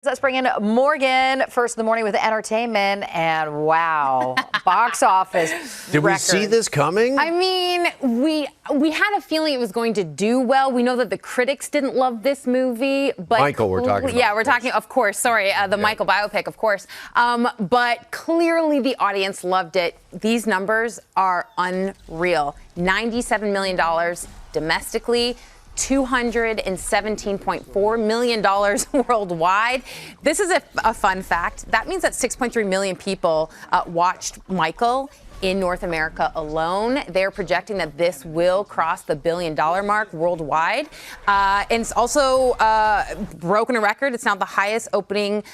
Let's bring in Morgan first in the morning with entertainment, and wow, box office Did record. we see this coming? I mean, we had a feeling it was going to do well. We know that the critics didn't love this movie, but Michael, we're talking about. Yeah, we're talking, of course. Sorry, the Michael biopic, of course. But clearly, the audience loved it. These numbers are unreal. $97 million domestically. $217.4 million worldwide. This is a fun fact. That means that 6.3 million people watched Michael in North America alone. They're projecting that this will cross the $1 billion mark worldwide. And it's also broken a record. It's now the highest opening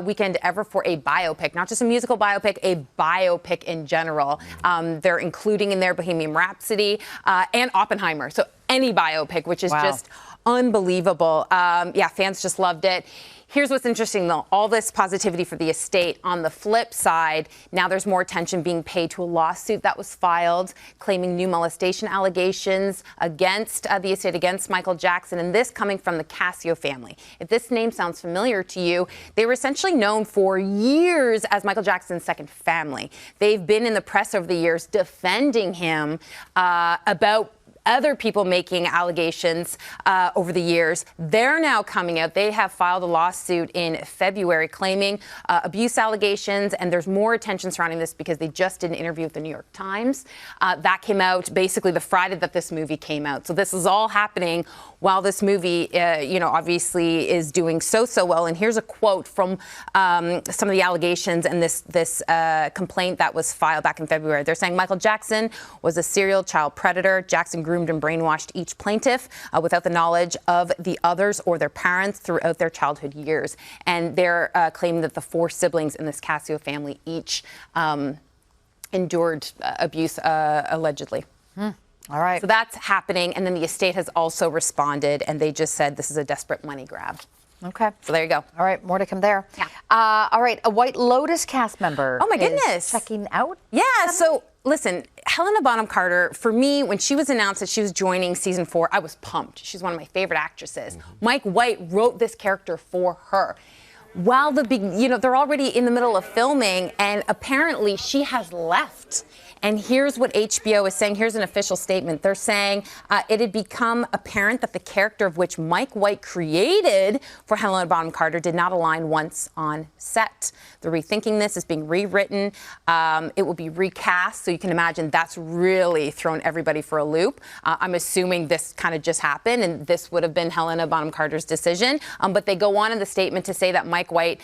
weekend ever for a biopic, not just a musical biopic, a biopic in general. They're including in there Bohemian Rhapsody and Oppenheimer. So any biopic, which is just unbelievable. Yeah, fans just loved it. Here's what's interesting, though. All this positivity for the estate. On the flip side, now there's more attention being paid to a lawsuit that was filed claiming new molestation allegations against the estate, against Michael Jackson, and this coming from the Casio family. If this name sounds familiar to you, they were essentially known for years as Michael Jackson's second family. They've been in the press over the years defending him about other people making allegations over the years. They're now coming out. They have filed a lawsuit in February claiming abuse allegations, and there's more attention surrounding this because they just did an interview with the New York Times. That came out basically the Friday that this movie came out. So this is all happening while this movie, obviously is doing so well. And here's a quote from some of the allegations and this complaint that was filed back in February. They're saying Michael Jackson was a serial child predator. Jackson groomed and brainwashed each plaintiff without the knowledge of the others or their parents throughout their childhood years. And they're claiming that the 4 siblings in this Casio family each endured abuse allegedly. All right. So that's happening. And then the estate has also responded, and they just said this is a desperate money grab. Okay. So there you go. All right, more to come there. Yeah. All right, a White Lotus cast member. Oh, my is goodness. checking out. Yeah, so listen, Helena Bonham Carter, for me, when she was announced that she was joining season 4, I was pumped. She's one of my favorite actresses. Mike White wrote this character for her. While they're already in the middle of filming, and apparently she has left. And here's what HBO is saying. Here's an official statement. They're saying it had become apparent that the character of which Mike White created for Helena Bonham Carter did not align once on set. They're rethinking this. It's being rewritten. It will be recast. So you can imagine that's really thrown everybody for a loop. I'm assuming this kind of just happened, and this would have been Helena Bonham Carter's decision. But they go on in the statement to say that Mike White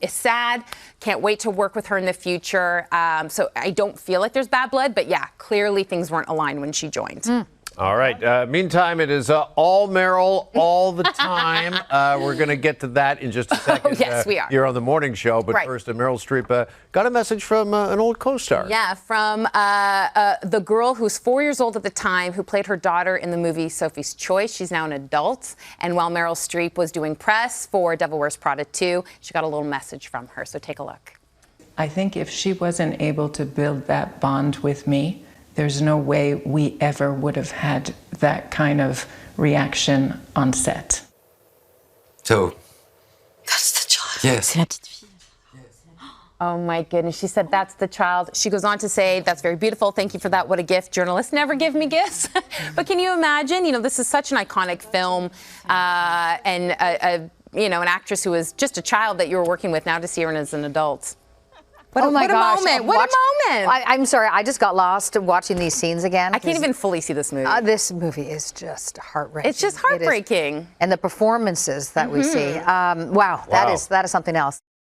is sad, can't wait to work with her in the future. So I don't feel like there's bad blood, but yeah, clearly things weren't aligned when she joined. All right. Meantime, it is all Meryl all the time. We're going to get to that in just a second. Oh, yes, we are. You're on the morning show, but first, Meryl Streep got a message from an old co-star. Yeah, from the girl who's 4 years old at the time, who played her daughter in the movie Sophie's Choice. She's now an adult. And while Meryl Streep was doing press for Devil Wears Prada 2, she got a little message from her. So take a look. I think if she wasn't able to build that bond with me, there's no way we ever would have had that kind of reaction on set. So, That's the child. yes. Oh my goodness. She said, that's the child. She goes on to say, that's very beautiful. Thank you for that. What a gift. Journalists never give me gifts. But can you imagine, this is such an iconic film and an actress who was just a child that you were working with, now to see her as an adult. What a moment. What a moment. I'm sorry, I just got lost watching these scenes again. I can't even fully see this movie. This movie is just heartbreaking. It's just heartbreaking. And the performances that we see. Wow, that is something else.